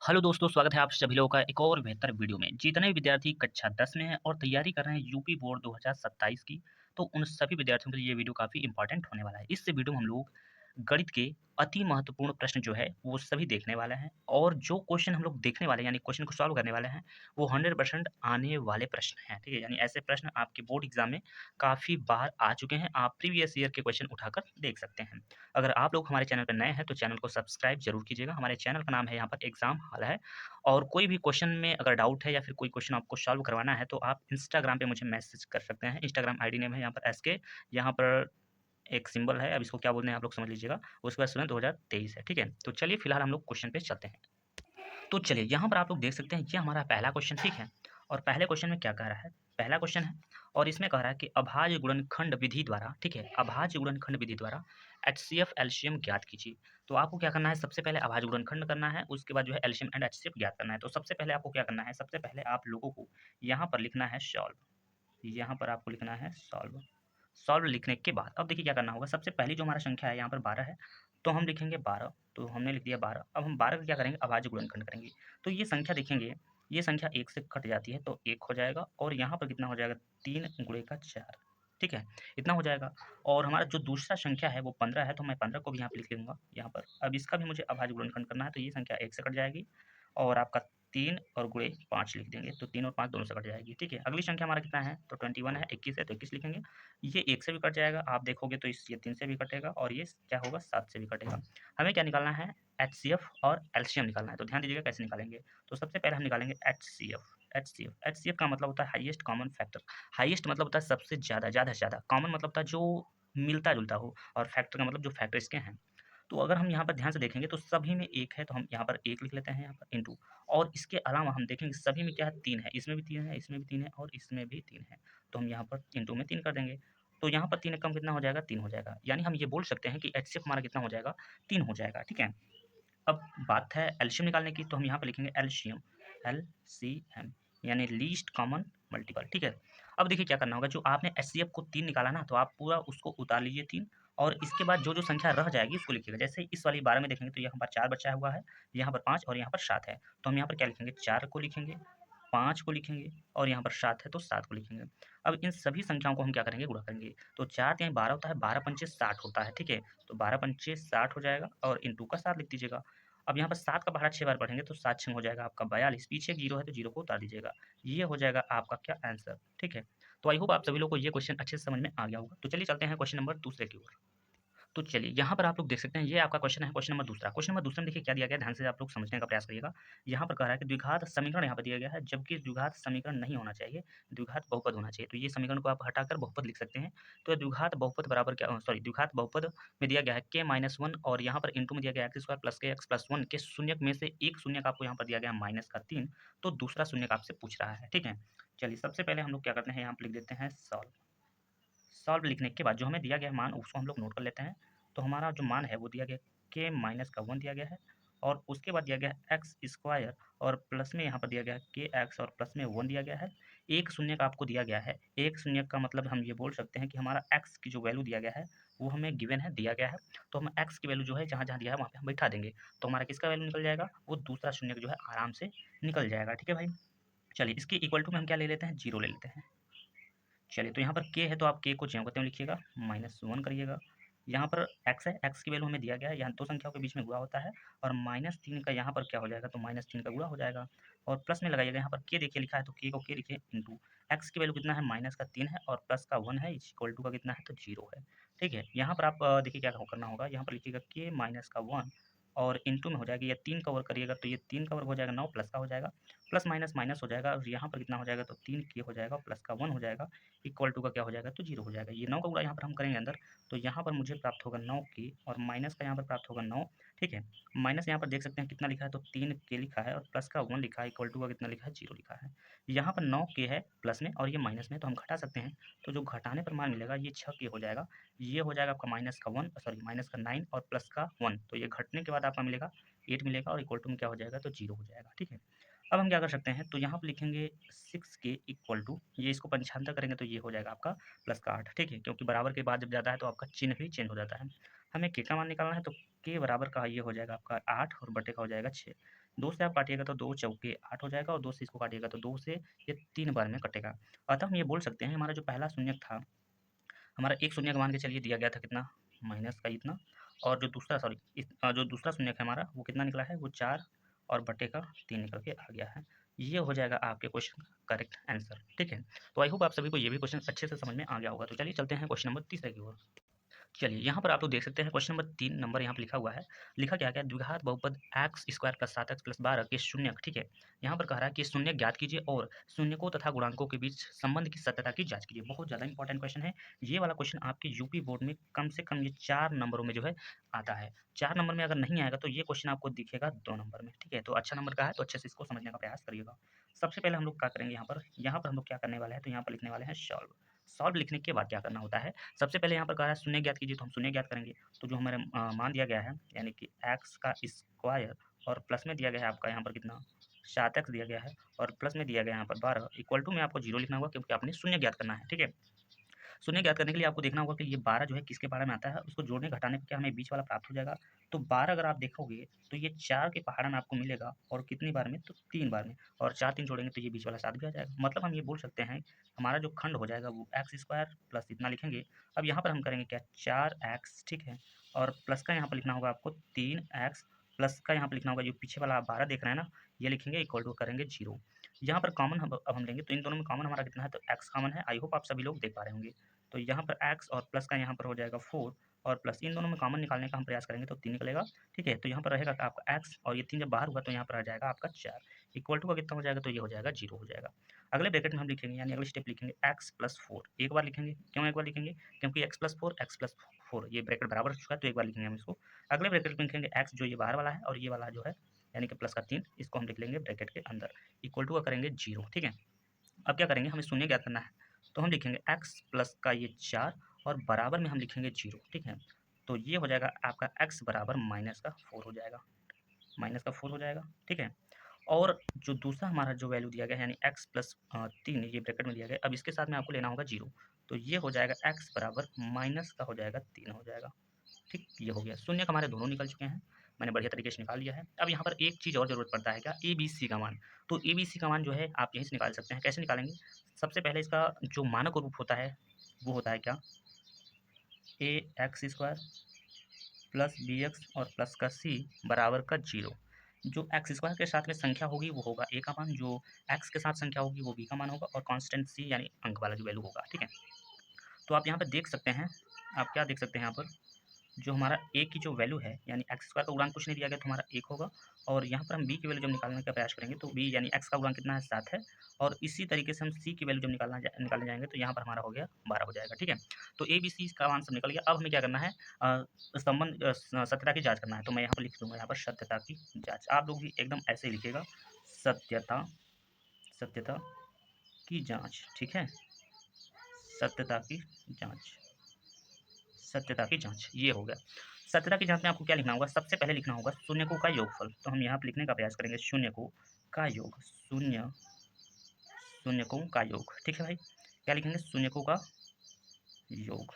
Hello दोस्तों, स्वागत है आप सभी लोगों का एक और बेहतर वीडियो में। जितने भी विद्यार्थी कक्षा 10 में हैं और तैयारी कर रहे हैं यूपी बोर्ड 2027 की, तो उन सभी विद्यार्थियों के लिए ये वीडियो काफ़ी इंपॉर्टेंट होने वाला है। इस वीडियो में हम लोग गणित के अति महत्वपूर्ण प्रश्न जो है, वो सभी देखने वाले हैं और जो क्वेश्चन हम लोग देखने वाले हैं, यानी क्वेश्चन को सॉल्व करने वाले हैं, वो 100% आने वाले प्रश्न हैं, ठीक है? यानी ऐसे प्रश्न आपके बोर्ड एग्जाम में काफ़ी बार आ चुके हैं। आप प्रीवियस ईयर के क्वेश्चन उठाकर देख सकते हैं। अगर आप लोग हमारे चैनल पर नए हैं, तो चैनल को सब्सक्राइब जरूर कीजिएगा। हमारे चैनल का नाम है यहाँ पर एग्जाम हॉल है। और कोई भी क्वेश्चन में अगर डाउट है या फिर कोई क्वेश्चन आपको सॉल्व करवाना है, तो आप इंस्टाग्राम पे मुझे मैसेज कर सकते हैं। इंस्टाग्राम आईडी नेम है यहाँ पर एसके, यहाँ पर एक सिंबल है, अब इसको क्या बोलते हैं आप लोग समझ लीजिएगा। उसके बाद सुने 2023 है, ठीक है? तो चलिए फिलहाल हम लोग क्वेश्चन पे चलते हैं। तो चलिए यहाँ पर आप लोग देख सकते हैं, ये हमारा पहला क्वेश्चन, ठीक है? और पहले क्वेश्चन में क्या कह रहा है? पहला क्वेश्चन है और इसमें कह रहा है कि अभाज्य गुणनखंड विधि द्वारा, ठीक है? अभाज्य गुणनखंड विधि द्वारा एचसीएफ एलसीएम ज्ञात कीजिए। तो आपको क्या करना है? सबसे पहले अभाज्य गुणनखंड करना है, उसके बाद जो है एलसीएम एंड एचसीएफ ज्ञात करना है। तो सबसे पहले आपको क्या करना है? सबसे पहले आप लोगों को यहाँ पर लिखना है सॉल्व। यहाँ पर आपको लिखना है सॉल्व। सॉल्व लिखने के बाद अब देखिए क्या करना होगा। सबसे पहली जो हमारा संख्या है यहाँ पर 12 है, तो हम लिखेंगे 12। तो हमने लिख दिया 12। अब हम 12 का क्या करेंगे? अभाज्य गुणनखंड करेंगे। तो ये संख्या देखेंगे, ये संख्या 1 से कट जाती है तो 1 हो जाएगा और यहाँ पर कितना हो जाएगा? 3 गुणे का 4, ठीक है? इतना हो जाएगा। और हमारा जो दूसरा संख्या है वो 15 है, तो मैं 15 को भी यहाँ पे लिख लूँगा यहाँ पर। अब इसका भी मुझे अभाज्य गुणनखंड करना है, तो ये संख्या 1 से कट जाएगी और आपका 3 और गुणे 5 लिख देंगे, तो 3 और 5 दोनों से कट जाएगी, ठीक है? अगली संख्या हमारा कितना है? तो 21 है, 21 है तो 21 लिखेंगे। ये 1 से भी कट जाएगा, आप देखोगे तो ये 3 से भी कटेगा और ये क्या होगा? 7 से भी कटेगा। हमें क्या निकालना है? एचसीएफ और एलसीएम निकालना है। तो ध्यान दीजिएगा कैसे निकालेंगे। तो सबसे पहले हम निकालेंगे एचसीएफ। एचसीएफ का मतलब होता है हाईएस्ट कॉमन फैक्टर। हाईएस्ट मतलब होता है सबसे ज़्यादा, ज़्यादा से ज़्यादा। कॉमन मतलब होता है जो मिलता-जुलता हो और फैक्टर का मतलब जो फैक्टर इसके हैं। तो अगर हम यहाँ पर ध्यान से देखेंगे तो सभी में 1 है, तो हम यहाँ पर 1 लिख लेते हैं यहाँ पर इंटू। और इसके अलावा हम देखेंगे सभी में क्या है? 3 है। इसमें भी 3 है, इसमें भी 3 है और इसमें भी 3 है। तो हम यहाँ पर इंटू में 3 कर देंगे। तो यहाँ पर 3 कम कितना हो जाएगा? 3 हो जाएगा। यानी हम ये बोल सकते हैं कि एचसीएफ हमारा कितना हो जाएगा? 3 हो जाएगा, ठीक है? अब बात है एलसीएम निकालने की, तो हम यहाँ पे लिखेंगे एलसीएम, एलसीएम यानी लीस्ट कॉमन मल्टीपल, ठीक है? अब देखिए क्या करना होगा। जो आपने एचसीएफ को 3 निकाला ना, तो आप पूरा उसको उतार लीजिए 3 और इसके बाद जो संख्या रह जाएगी उसको लिखिएगा। जैसे इस वाली 12 में देखेंगे तो यहाँ पर 4 बचा हुआ है, यहाँ पर 5 और यहाँ पर 7 है। तो हम यहाँ पर क्या लिखेंगे? 4 को लिखेंगे, 5 को लिखेंगे और यहाँ पर 7 है तो 7 को लिखेंगे। अब इन सभी संख्याओं को हम क्या करेंगे? गुणा करेंगे। तो 4 तियाई 12 होता है, 12 पंचे 60 होता है, ठीक है? तो 12 पंचे 60 हो जाएगा और इंटू का 7 लिख दीजिएगा। अब यहाँ पर 7 का पहाड़ा 6 बार पढ़ेंगे तो 7 छंग हो जाएगा आपका 42। पीछे एक 0 है तो 0 को उतार दीजिएगा। ये हो जाएगा आपका क्या? आंसर, ठीक है? तो आई होप आप सभी लोगों को ये क्वेश्चन अच्छे से समझ में आ गया होगा। तो चलिए चलते हैं क्वेश्चन नंबर दूसरे की ओर। तो चलिए यहाँ पर आप लोग देख सकते हैं, ये आपका क्वेश्चन है, क्वेश्चन नंबर दूसरा। क्वेश्चन नंबर दूसरे में देखिए क्या दिया गया है, ध्यान से आप लोग समझने का प्रयास करिएगा। यहाँ पर कह रहा है कि द्विघात समीकरण यहाँ पर दिया गया है, जबकि द्विघात समीकरण नहीं होना चाहिए, द्विघात बहुपद होना चाहिए। तो ये समीकरण को आप हटाकर बहुपद लिख सकते हैं। तो द्विघात बहुपद बराबर क्या, सॉरी, द्विघात बहुपद में दिया गया है k-1 और यहाँ पर इंटू में दिया गया है x² प्लस के एक्स प्लस 1 के शून्यक में से एक शून्यक आपको यहाँ पर दिया गया है -3। तो दूसरा शून्यक आपसे पूछ रहा है, ठीक है? चलिए सबसे पहले हम लोग क्या करते हैं, यहाँ पर लिख देते हैं सॉल्व। सॉल्व लिखने के बाद जो हमें दिया गया है मान, उसको हम लोग नोट कर लेते हैं। तो हमारा जो मान है वो दिया गया k-1 दिया गया है और उसके बाद दिया गया है एक्स स्क्वायर और प्लस में यहाँ पर दिया गया है के एक्स और प्लस में 1 दिया गया है। एक शून्य का आपको दिया गया है। एक शून्य का मतलब हम ये बोल सकते हैं कि हमारा एक्स की जो वैल्यू दिया गया है वो हमें गिवन है, दिया गया है। तो हम एक्स की वैल्यू जो है जहाँ जहाँ दिया है वहाँ पे हम बैठा देंगे, तो हमारा किसका वैल्यू निकल जाएगा? वो दूसरा शून्य जो है आराम से निकल जाएगा, ठीक है भाई? चलिए इसके इक्वल टू में हम क्या ले लेते हैं? 0 ले लेते हैं। चलिए तो यहाँ पर k है तो आप k को ज्यों का त्यों लिखिएगा, -1 करिएगा। यहाँ पर x है, x की वैल्यू हमें दिया गया है, यहाँ दो संख्याओं के बीच में गुणा होता है और -3 का यहाँ पर क्या हो जाएगा? तो -3 का गुणा हो जाएगा और प्लस में लगाइएगा। यहाँ पर k देखिए लिखा है तो k को k लिखिए इंटू x की वैल्यू कितना है? -3 है और प्लस का 1 है, इक्वल टू का कितना है? तो 0 है, ठीक है? यहाँ पर आप देखिए क्या करना होगा। यहाँ पर लिखिएगा k माइनस का 1 और इंटू में हो जाएगा, ये 3 का वर्ग करिएगा तो ये 3 का वर्ग हो जाएगा 9 प्लस का हो जाएगा, प्लस माइनस माइनस हो जाएगा और यहाँ पर कितना हो जाएगा? तो 3 के हो जाएगा प्लस का 1 हो जाएगा, इक्वल टू का क्या हो जाएगा? तो 0 हो जाएगा। ये 9 का गुणा यहाँ पर हम करेंगे अंदर, तो यहाँ पर मुझे प्राप्त होगा 9 के और माइनस का यहाँ पर प्राप्त होगा 9, ठीक है? माइनस यहाँ पर देख सकते हैं कितना लिखा है? तो 3 के लिखा है और प्लस का 1 लिखा है, इक्वल टू का कितना लिखा है? 0 लिखा है। यहाँ पर 9 के है प्लस में और ये माइनस में, तो हम घटा सकते हैं। तो जो घटाने पर मान मिलेगा ये 6 के हो जाएगा। ये हो जाएगा आपका माइनस का 1, सॉरी, माइनस का 9 और प्लस का 1, तो ये घटने के बाद आपका मिलेगा 8 मिलेगा और इक्वल टू में क्या हो जाएगा? तो 0 हो जाएगा, ठीक है? अब हम क्या कर सकते हैं, तो यहाँ पर लिखेंगे 6 के इक्वल टू, ये इसको पंचांतर करेंगे तो ये हो जाएगा आपका प्लस का 8, ठीक है? क्योंकि बराबर के बाद जब जाता है तो आपका चिन्ह भी चेंज हो जाता है। हमें के का मान निकालना है तो के बराबर का ये हो जाएगा आपका 8 और बटे का हो जाएगा 6। 2 से आप काटिएगा तो 2 चौके 8 हो जाएगा और 2 से इसको काटिएगा तो 2 से ये 3 बार में कटेगा। अतः हम ये बोल सकते हैं हमारा जो पहला शून्यक था, हमारा एक शून्यक मान के चलिए दिया गया था कितना, माइनस का इतना, और जो दूसरा सॉरी जो दूसरा शून्यक है हमारा वो कितना निकला है, वो 4 और बटे का 3 निकल के आ गया है। ये हो जाएगा आपके क्वेश्चन का करेक्ट आंसर, ठीक है। तो आई होप आप सभी को ये भी क्वेश्चन अच्छे से समझ में आ गया होगा। तो चलिए चलते हैं क्वेश्चन नंबर तीसरे की ओर। चलिए, यहाँ पर आप लोग देख सकते हैं क्वेश्चन नंबर 3 नंबर यहाँ पे लिखा हुआ है। लिखा क्या है, द्विघात बहुपद x square plus 7x plus 12 के शून्यक, ठीक है। यहाँ पर कह रहा है कि शून्यक ज्ञात कीजिए और शून्यकों तथा गुणांकों के बीच संबंध की सत्यता की जांच कीजिए। बहुत ज़्यादा इंपॉर्टेंट क्वेश्चन है। ये वाला क्वेश्चन आपके यूपी बोर्ड में कम से कम ये 4 नंबरों में जो है आता है। 4 नंबर में अगर नहीं आएगा तो ये क्वेश्चन आपको दिखेगा 2 नंबर में, ठीक है। तो अच्छा नंबर का है तो अच्छे से इसको समझने का प्रयास करिएगा। सबसे पहले हम लोग क्या करेंगे, यहाँ पर हम लोग क्या करने वाले हैं, तो यहाँ पर लिखने वाले हैं सॉल्व। सॉल्व लिखने के बाद क्या करना होता है, सबसे पहले यहाँ पर कह रहा है शून्य ज्ञात कीजिए, तो हम शून्य ज्ञात करेंगे। तो जो हमारे मान दिया गया है यानी कि एक्स का स्क्वायर और प्लस में दिया गया है आपका यहाँ पर कितना 7x दिया गया है और प्लस में दिया गया है यहाँ पर 12 इक्वल टू में आपको 0 लिखना होगा क्योंकि आपने शून्य ज्ञात करना है, ठीक है। शून्य ज्ञात करने के लिए आपको देखना होगा कि ये 12 जो है किसके पहाड़ा में आता है, उसको जोड़ने घटाने पे क्या हमें बीच वाला प्राप्त हो जाएगा। तो 12 अगर आप देखोगे तो ये 4 के पहाड़ा में आपको मिलेगा और कितनी बार में, तो 3 बार में, और 4 3 जोड़ेंगे तो ये बीच वाला 7 भी आ जाएगा। मतलब हम ये बोल सकते हैं हमारा जो खंड हो जाएगा वो एक्स स्क्वायर प्लस इतना लिखेंगे। अब यहाँ पर हम करेंगे क्या, 4x, ठीक है, और प्लस का यहाँ पर लिखना होगा आपको 3x, प्लस का यहाँ पर लिखना होगा जो पीछे वाला आप 12 देख रहे हैं ना, ये लिखेंगे इक्वल टू करेंगे 0। यहाँ पर कॉमन अब हम लेंगे तो इन दोनों में कॉमन हमारा कितना है, तो x कॉमन है। आई होप आप सभी लोग देख पा रहे होंगे। तो यहाँ पर x और प्लस का यहाँ पर हो जाएगा 4 और प्लस इन दोनों में कॉमन निकालने का हम प्रयास करेंगे तो 3 निकलेगा, ठीक है। तो यहाँ पर रहेगा आपका x और ये 3 जब बाहर हुआ तो यहाँ पर आ जाएगा आपका 4 इक्वल टू का कितना हो जाएगा, तो ये हो जाएगा 0 हो जाएगा। अगले ब्रैकेट में हम लिखेंगे यानी अगले स्टेप लिखेंगे x प्लस 4, एक बार लिखेंगे। क्यों एक बार लिखेंगे, क्योंकि x प्लस 4 ये ब्रैकेट बराबर हो चुका है तो एक बार लिखेंगे हम इसको। अगले ब्रैकेट में लिखेंगे x जो ये बाहर वाला है और ये वाला जो है यानी कि प्लस का 3, इसको हम लिख लेंगे ब्रैकेट के अंदर इक्वल टू का करेंगे 0, ठीक है। अब क्या करेंगे, हमें शून्य ज्ञात करना है तो हम लिखेंगे x प्लस का ये 4 और बराबर में हम लिखेंगे 0, ठीक है। तो ये हो जाएगा आपका x बराबर माइनस का 4 हो जाएगा, माइनस का 4 हो जाएगा, ठीक है। और जो दूसरा हमारा जो वैल्यू दिया गया है यानी x प्लस 3 ये ब्रैकेट में दिया गया, अब इसके साथ में आपको लेना होगा 0। तो ये हो जाएगा x बराबर माइनस का हो जाएगा 3 हो जाएगा, ठीक। ये हो गया, शून्य का हमारे दोनों निकल चुके हैं, मैंने बढ़िया तरीके से निकाल लिया है। अब यहाँ पर एक चीज़ और ज़रूरत पड़ता है क्या, ए बी सी का मान। तो ए बी सी का मान जो है आप यहीं से निकाल सकते हैं। कैसे निकालेंगे, सबसे पहले इसका जो मानक रूप होता है वो होता है क्या, ए x square plus B x और प्लस का सी बराबर का 0। जो एक्स स्क्वायर के साथ में संख्या होगी वो होगा ए का मान, जो एक्स के साथ संख्या होगी वो बी का मान होगा, और कांस्टेंट सी यानी अंक वाला जो वैल्यू होगा, ठीक है। तो आप यहाँ पर देख सकते हैं, आप क्या देख सकते हैं यहाँ पर, जो हमारा ए की जो वैल्यू है यानी एक्स स्क्वायर का गुणांक कुछ नहीं दिया गया तो हमारा 1 होगा, और यहाँ पर हम बी की वैल्यू जब निकालने का प्रयास करेंगे तो बी यानी एक्स का गुणांक कितना है 7 है, और इसी तरीके से हम सी की वैल्यू जब निकालने जाएंगे तो यहाँ पर हमारा हो गया 12 हो जाएगा, ठीक है। तो ए बी सी का मान सब निकल गया। अब हमें क्या करना है, संबंध सत्यता की जाँच करना है। तो मैं यहाँ पर लिख दूंगा यहाँ पर सत्यता की जाँच, आप लोग भी एकदम ऐसे ही लिखिएगा, सत्यता सत्यता की जाँच, ठीक है, सत्यता की जाँच, सत्यता की जाँच, ये हो गया। सत्यता की जाँच में आपको क्या लिखना होगा, सबसे पहले लिखना होगा शून्यकों का योगफल। तो हम यहाँ पे लिखने का प्रयास करेंगे शून्यकों का योग, शून्यकों का योग, ठीक है भाई। क्या लिखेंगे, शून्यकों का योग।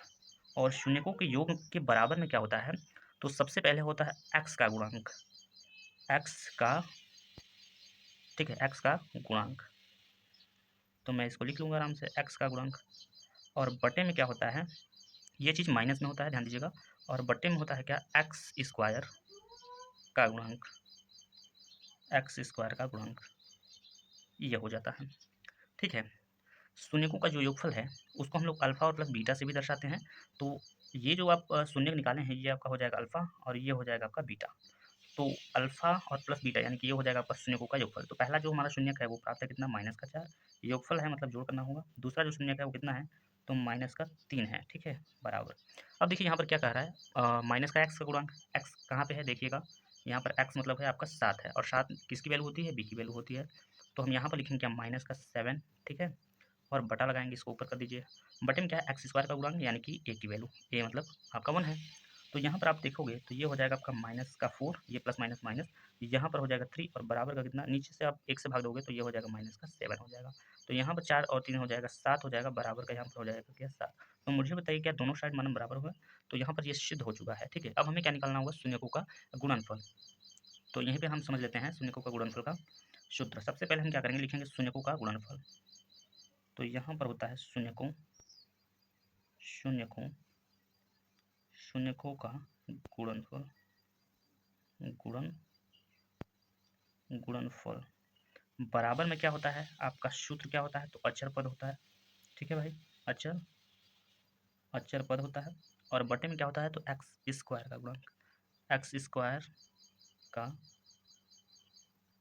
और शून्यकों के योग के बराबर में क्या होता है, तो सबसे पहले होता है एक्स का गुणांक, एक्स का, ठीक है, एक्स का गुणांक। तो मैं इसको लिख लूँगा आराम से, एक्स का गुणांक। और बटे में क्या होता है, ये चीज़ माइनस में होता है, ध्यान दीजिएगा। और बटे में होता है क्या, एक्स स्क्वायर का गुणांक, एक्स स्क्वायर का गुणांक, ये हो जाता है, ठीक है। शून्यकों का जो योगफल है उसको हम लोग अल्फा और प्लस बीटा से भी दर्शाते हैं। तो ये जो आप शून्य निकाले हैं ये आपका हो जाएगा अल्फा और ये हो जाएगा आपका बीटा। तो अल्फा और प्लस बीटा यानी कि ये हो जाएगा आपका शून्यकों का योगफल। तो पहला जो हमारा शून्यक है वो प्राप्त है कितना, माइनस का 4, योगफल है मतलब जोड़ करना होगा। दूसरा जो शून्यक है वो कितना है, तो माइनस का 3 है, ठीक है, बराबर। अब देखिए यहाँ पर क्या कह रहा है, माइनस का एक्स का गुणांक, एक्स कहाँ पे है देखिएगा, यहाँ पर एक्स मतलब है आपका 7 है, और 7 किसकी वैल्यू होती है, बी की वैल्यू होती है। तो हम यहाँ पर लिखेंगे क्या, माइनस का 7, ठीक है, और बटा लगाएंगे, इसको ऊपर कर दीजिए। बटे में क्या है, एक्स स्क्वायर का गुणांक यानी कि ए की वैल्यू, ए मतलब आपका 1 है। तो यहाँ पर आप देखोगे तो ये हो जाएगा आपका माइनस का 4, ये प्लस माइनस माइनस, यहाँ पर हो जाएगा 3 और बराबर का कितना, नीचे से आप 1 से भाग दोगे तो ये हो जाएगा माइनस का 7 हो जाएगा। तो यहाँ पर 4 और 3 हो जाएगा 7 हो जाएगा, बराबर का यहाँ पर हो जाएगा क्या, 7। तो मुझे बताइए क्या दोनों साइड मान बराबर हुआ, तो यहाँ पर ये सिद्ध हो चुका है, ठीक है। अब हमें क्या निकालना होगा, शून्यकों का गुणनफल। तो यहीं पे हम समझ लेते हैं शून्यकों का गुणनफल का सूत्र। सबसे पहले हम क्या करेंगे, लिखेंगे शून्यकों का गुणनफल। तो यहाँ पर होता है शून्यकों शून्यकों शून्यकों का गुणनफल गुणनफल बराबर में क्या होता है, आपका सूत्र क्या होता है, तो अचर पद होता है। ठीक है भाई, अचर पद होता है। और बटे में क्या होता है, तो एक्स स्क्वायर का गुणांक, एक्स स्क्वायर का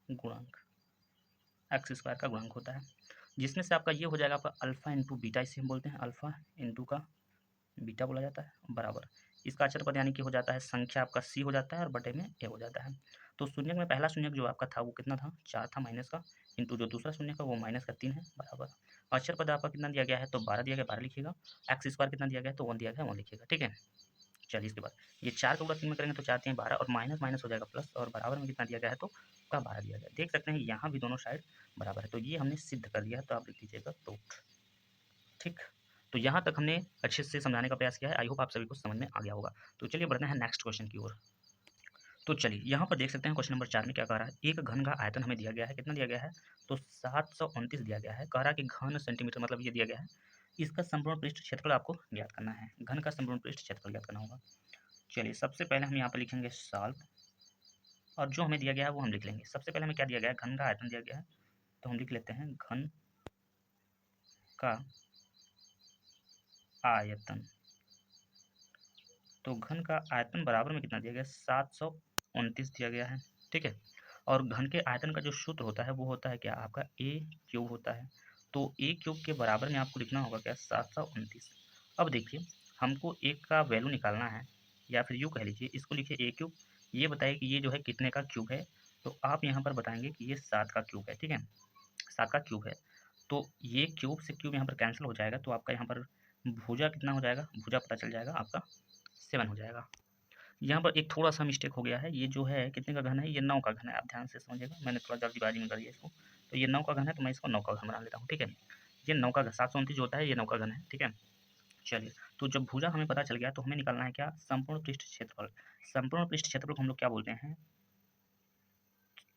गुणांक एक्स स्क्वायर का गुणांक होता है, जिसमें से आपका ये हो जाएगा आपका अल्फा इंटू बीटा, इसे हम बोलते हैं अल्फा इंटू का बीटा बोला जाता है, बराबर इसका अचर पद यानी कि हो जाता है संख्या आपका सी हो जाता है और बटे में ए हो जाता है। तो शून्यक में पहला शून्यक जो आपका था वो कितना था, 4 था माइनस का, इंटू जो दूसरा शून्यक का वो माइनस का 3 है, बराबर अचर पद आपका कितना दिया गया है, तो 12 दिया गया, 12 लिखिएगा। एक्स स्क्वायर कितना दिया गया है, तो 1 दिया गया, 1 लिखिएगा। ठीक है, चलिए इसके बाद ये 4 का गुणा 3 में करेंगे तो 4 3 12 और माइनस माइनस हो जाएगा प्लस, और बराबर में कितना दिया गया है, तो का 12 दिया गया। देख सकते हैं यहाँ भी दोनों साइड बराबर है, तो ये हमने सिद्ध कर दिया है, तो आप लिख लीजिएगा प्रूफ। ठीक, तो यहाँ तक हमने अच्छे से समझाने का प्रयास किया है। आई होप आप सभी को समझ में आ गया होगा। तो चलिए बढ़ते हैं नेक्स्ट क्वेश्चन की ओर। तो चलिए यहाँ पर देख सकते हैं क्वेश्चन नंबर 4 में क्या कह रहा है, एक घन का आयतन हमें दिया गया है, कितना दिया गया है, तो 729 दिया गया है। कह रहा है कि घन सेंटीमीटर मतलब ये दिया गया है, इसका संपूर्ण पृष्ठ क्षेत्रफल आपको ज्ञात करना है, घन का संपूर्ण पृष्ठ क्षेत्रफल ज्ञात करना होगा। चलिए सबसे पहले हम यहाँ पर लिखेंगे सॉल्व, और जो हमें दिया गया है वो हम लिख लेंगे। सबसे पहले हमें क्या दिया गया है, घन का आयतन दिया गया है, तो हम लिख लेते हैं घन का आयतन। तो घन का आयतन बराबर में कितना दिया गया है, 729 दिया गया है। ठीक है, और घन के आयतन का जो सूत्र होता है वो होता है क्या, आपका ए क्यूब होता है। तो ए क्यूब के बराबर में आपको लिखना होगा क्या, 729। अब देखिए हमको एक का वैल्यू निकालना है, या फिर यूँ कह लीजिए इसको लिखिए ए क्यूब, ये बताइए कि ये जो है कितने का क्यूब है, तो आप यहाँ पर बताएंगे कि ये 7 का क्यूब है। ठीक है, 7 का क्यूब है, तो ये क्यूब से क्यूब यहाँ पर कैंसिल हो जाएगा, तो आपका यहाँ पर भुजा कितना हो जाएगा, भुजा पता चल जाएगा आपका 7 हो जाएगा। यहाँ पर एक थोड़ा सा मिस्टेक हो गया है, ये जो है कितने का घन है, ये 9 का घन है, आप ध्यान से समझिएगा, मैंने थोड़ा जल्दीबाजी में कर दिया इसको। तो ये 9 का घन है, तो मैं इसको 9 का घन बना लेता हूँ। ठीक है, ये 9 का घन, 729 जो होता है ये 9 का घन है। ठीक है, चलिए तो जब भुजा हमें पता चल गया तो हमें निकालना है क्या, संपूर्ण पृष्ठ क्षेत्रफल। संपूर्ण पृष्ठ क्षेत्रफल को हम लोग क्या बोलते हैं,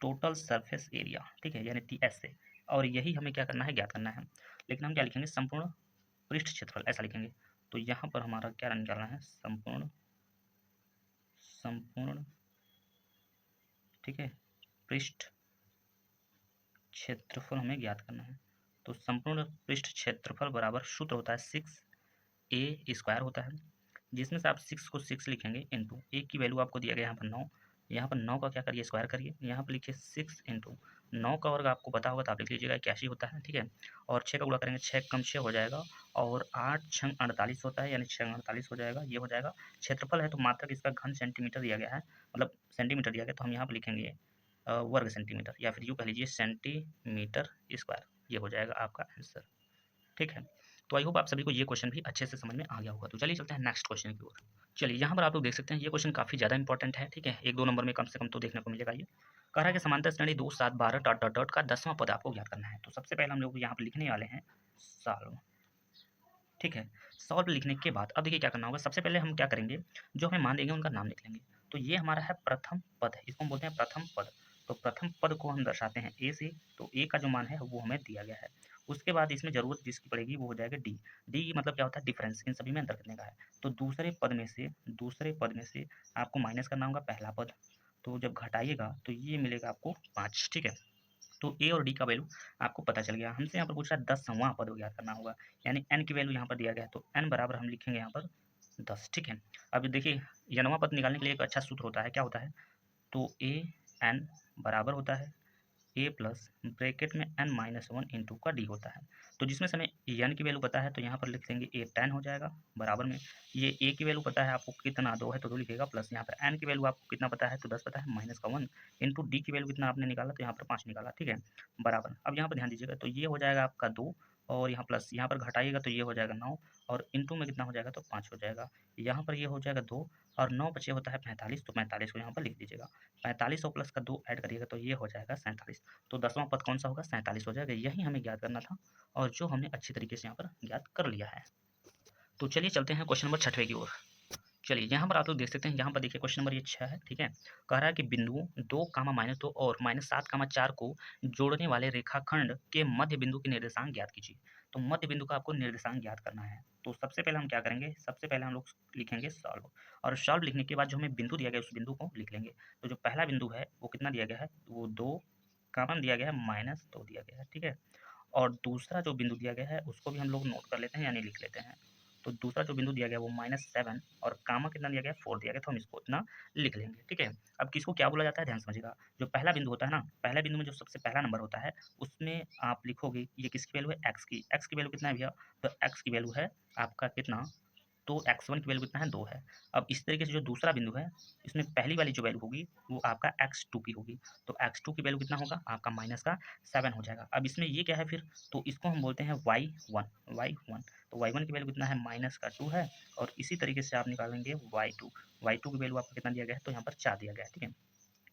टोटल सरफेस एरिया। ठीक है, यानी टीएस से, और यही हमें क्या करना है, ज्ञात करना है। लेकिन हम क्या लिखेंगे, संपूर्ण पृष्ठ क्षेत्रफल ऐसा लिखेंगे। तो यहाँ पर हमारा क्या निकालना है, संपूर्ण ठीक है पृष्ठ क्षेत्रफल हमें ज्ञात करना है। तो संपूर्ण पृष्ठ क्षेत्रफल बराबर सूत्र होता है 6a² होता है, जिसमें से आप 6 को 6 लिखेंगे इंटू ए की वैल्यू आपको दिया गया यहाँ पर 9, यहाँ पर 9 का क्या करिए, स्क्वायर करिए, यहाँ पर लिखिए 6 इंटू 9 का वर्ग आपको पता होगा तो आप लिख लीजिएगा 81 होता है। ठीक है, और 6 का गुणा करेंगे, 6 कम 6 हो जाएगा, और 8 6 48 होता है, यानी 6 48 हो जाएगा, ये हो जाएगा। क्षेत्रफल है तो मात्रक इसका घन सेंटीमीटर दिया गया है, मतलब सेंटीमीटर दिया गया, तो हम यहाँ पर लिखेंगे वर्ग सेंटीमीटर, या फिर यूँ कह लीजिए सेंटीमीटर स्क्वायर, ये हो जाएगा आपका आंसर। ठीक है, तो आई होप आप सभी को ये क्वेश्चन भी अच्छे से समझ में आ गया होगा। तो चलिए चलते हैं नेक्स्ट क्वेश्चन की ओर। चलिए यहाँ पर आप लोग देख सकते हैं ये क्वेश्चन काफ़ी ज़्यादा इंपॉर्टेंट है। ठीक है, 1-2 नंबर में कम से कम तो देखने को मिलेगा। ये कह रहा है कि समांतर श्रेणी 2 7 12 डॉट डॉट डॉट का 10वां पद आपको ज्ञात करना है। तो सबसे पहले हम लोग यहाँ पर लिखने वाले हैं सॉल्व। ठीक है, सॉल्व लिखने के बाद अब देखिए क्या करना होगा, सबसे पहले हम क्या करेंगे, जो हमें मान देंगे उनका नाम लिख लेंगे। तो ये हमारा है प्रथम पद है, इसको हम बोलते हैं प्रथम पद। तो प्रथम पद को हम दर्शाते हैं ए से, तो ए का जो मान है वो हमें दिया गया है। उसके बाद इसमें जरूरत जिसकी पड़ेगी वो हो जाएगा डी। डी मतलब क्या होता है, डिफरेंस, इन सभी में अंतर करने का है। तो दूसरे पद में से आपको माइनस करना होगा पहला पद, तो जब घटाइएगा तो ये मिलेगा आपको 5। ठीक है, तो ए और डी का वैल्यू आपको पता चल गया। हमसे यहाँ पर पूछ रहा है 10वां पद ज्ञात करना होगा, यानी एन की वैल्यू यहाँ पर दिया गया है, तो एन बराबर हम लिखेंगे यहाँ पर 10। ठीक है, अब देखिए nवां पद निकालने के लिए एक अच्छा सूत्र होता है, क्या होता है, तो ए एन बराबर होता है ए प्लस ब्रैकेट में n माइनस 1 इंटू का डी होता है। तो जिसमें से हमें एन की वैल्यू पता है तो यहाँ पर लिख देंगे ए 10 हो जाएगा, बराबर में ये ए की वैल्यू पता है आपको कितना, 2 है तो 2 लिखेगा, प्लस यहाँ पर एन की वैल्यू आपको कितना पता है, तो 10 पता है, माइनस का 1 इंटू डी की वैल्यू कितना आपने निकाला, तो यहाँ पर 5 निकाला। ठीक है, बराबर, अब यहाँ पर ध्यान दीजिएगा, तो ये हो जाएगा आपका 2, और यहाँ प्लस यहाँ पर घटाइएगा तो ये हो जाएगा 9, और इंटू में कितना हो जाएगा, तो 5 हो जाएगा। यहाँ पर ये हो जाएगा 2, और 9 बचे होता है 45, तो 45 को यहाँ पर लिख दीजिएगा। 45 और प्लस का 2 ऐड करिएगा तो ये हो जाएगा 47। तो 10वां पद कौन सा होगा, 47 हो जाएगा। यही हमें ज्ञात करना था, और जो हमने अच्छी तरीके से यहाँ पर ज्ञात कर लिया है। तो चलिए चलते हैं क्वेश्चन नंबर 6 की ओर। चलिए यहाँ पर आप लोग देख सकते हैं, यहाँ पर देखिए क्वेश्चन नंबर ये 6 है, ठीक है। कह रहा है कि बिंदुओं 2, -2 और -7, 4 को जोड़ने वाले रेखाखंड के मध्य बिंदु के निर्देशांक ज्ञात कीजिए। तो मध्य बिंदु का आपको निर्देशांक ज्ञात करना है। तो सबसे पहले हम क्या करेंगे, सबसे पहले हम लोग लिखेंगे सॉल्व, और सॉल्व लिखने के बाद जो हमें बिंदु दिया गया है उस बिंदु को लिख लेंगे। तो जो पहला बिंदु है वो कितना दिया गया है, वो 2 कॉमन दिया गया है, -2 दिया गया है, ठीक है। और दूसरा जो बिंदु दिया गया है उसको भी हम लोग नोट कर लेते हैं, यानी लिख लेते हैं। तो दूसरा जो बिंदु दिया गया है वो -7 और कामा कितना दिया गया है, 4 दिया गया, तो हम इसको इतना लिख लेंगे, ठीक है। अब किसको क्या बोला जाता है ध्यान समझिएगा। जो पहला बिंदु होता है ना, पहला बिंदु में जो सबसे पहला नंबर होता है उसमें आप लिखोगे ये किसकी वैल्यू है, एक्स की वैल्यू कितना है भैया, तो एक्स की वैल्यू है आपका कितना, तो x1 की वैल्यू कितना है, 2 है। अब इस तरीके से जो दूसरा बिंदु है, इसमें पहली वाली जो वैल्यू होगी वो आपका x2 की होगी। तो x2 की वैल्यू कितना होगा आपका -7 हो जाएगा। अब इसमें ये क्या है फिर, तो इसको हम बोलते हैं y1। तो y1 की वैल्यू कितना है, -2 है। और इसी तरीके से आप निकालेंगे y2 की वैल्यू आपको कितना दिया गया है, तो यहाँ पर 4 दिया गया है, ठीक है।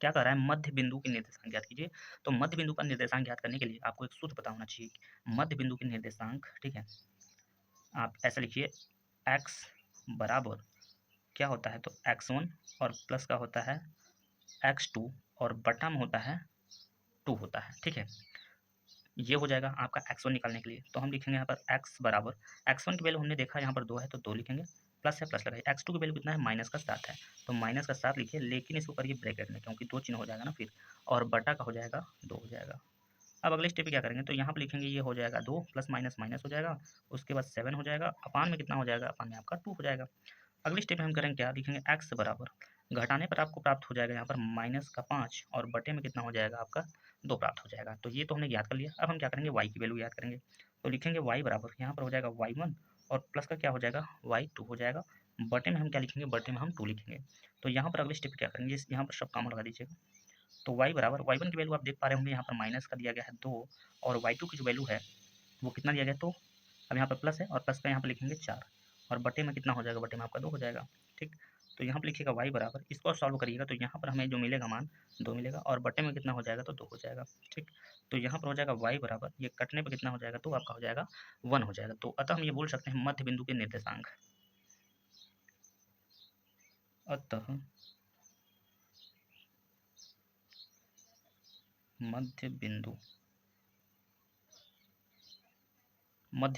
क्या कर रहा है, मध्य बिंदु के निर्देशांक ज्ञात कीजिए। तो मध्य बिंदु का निर्देशांक ज्ञात करने के लिए आपको एक सूत्र पता होना चाहिए, मध्य बिंदु के निर्देशांक, ठीक है। आप ऐसा लिखिए, x बराबर क्या होता है, तो x1 और प्लस का होता है x2 और बटा में होता है 2 होता है, ठीक है। ये हो जाएगा आपका x1 निकालने के लिए। तो हम लिखेंगे यहाँ पर x बराबर, x1 की वैल्यू हमने देखा यहाँ पर 2 है तो 2 लिखेंगे, प्लस है प्लस लगाइए, x2 की वैल्यू कितना है, -7 है। तो -7 लिखिए, लेकिन इसको करिए ब्रैकेट में क्योंकि 2 चिन्ह हो जाएगा ना फिर, और बटा का हो जाएगा 2 हो जाएगा। अब अगले स्टेप पे क्या करेंगे, तो यहाँ पे लिखेंगे ये हो जाएगा 2 प्लस माइनस माइनस हो जाएगा, उसके बाद 7 हो जाएगा, अपान में कितना हो जाएगा, अपान में आपका 2 हो जाएगा। अगली स्टेप में हम करेंगे क्या, लिखेंगे x बराबर, घटाने पर आपको प्राप्त हो जाएगा यहाँ पर -5 और बटे में कितना हो जाएगा आपका 2 प्राप्त हो जाएगा। तो ये तो हमने ज्ञात कर लिया। अब हम क्या करेंगे, y की वैल्यू ज्ञात करेंगे। तो लिखेंगे y बराबर, यहाँ पर हो जाएगा y1 और प्लस का क्या हो जाएगा y2 हो जाएगा, बटे में हम क्या लिखेंगे, बटे में हम 2 लिखेंगे। तो यहाँ पर अगले स्टेप क्या करेंगे, यहाँ पर सब काम लगा दीजिएगा। तो y बराबर, y1 की वैल्यू आप देख पा रहे होंगे यहाँ पर माइनस का दिया गया है 2, और y2 की जो वैल्यू है वो कितना दिया गया है, तो अब यहाँ पर प्लस है और प्लस का यहाँ पर लिखेंगे 4, और बटे में कितना हो जाएगा, बटे में आपका 2 हो जाएगा, ठीक। तो यहाँ पर लिखिएगा y बराबर, इसको आप सॉल्व करिएगा तो यहाँ पर हमें जो मिलेगा मान 2 मिलेगा, और बटे में कितना हो जाएगा, तो 2 हो जाएगा, ठीक। तो यहाँ पर हो जाएगा y बराबर, ये कटने पर कितना हो जाएगा, तो आपका हो जाएगा 1 हो जाएगा। तो अतः हम ये बोल सकते हैं मध्य बिंदु के निर्देशांक, अतः मध्य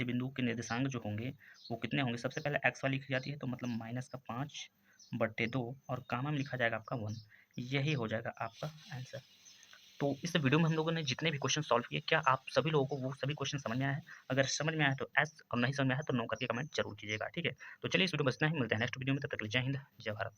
बिंदु के निर्देशांक जो होंगे वो कितने होंगे, सबसे पहले एक्स वाली लिखी जाती है तो मतलब -5/2 और कामा में लिखा जाएगा आपका 1। यही हो जाएगा आपका आंसर। तो इस वीडियो में हम लोगों ने जितने भी क्वेश्चन सॉल्व किए, क्या आप सभी लोगों को वो सभी क्वेश्चन समझ में आया है? अगर समझ में आया तो एस, और नहीं समझ में आया तो नो करके कमेंट जरूर कीजिएगा, ठीक है। तो चलिए इस वीडियो में इतना ही, मिलते हैं नेक्स्ट वीडियो में, तब तक के लिए जय हिंद, जय भारत।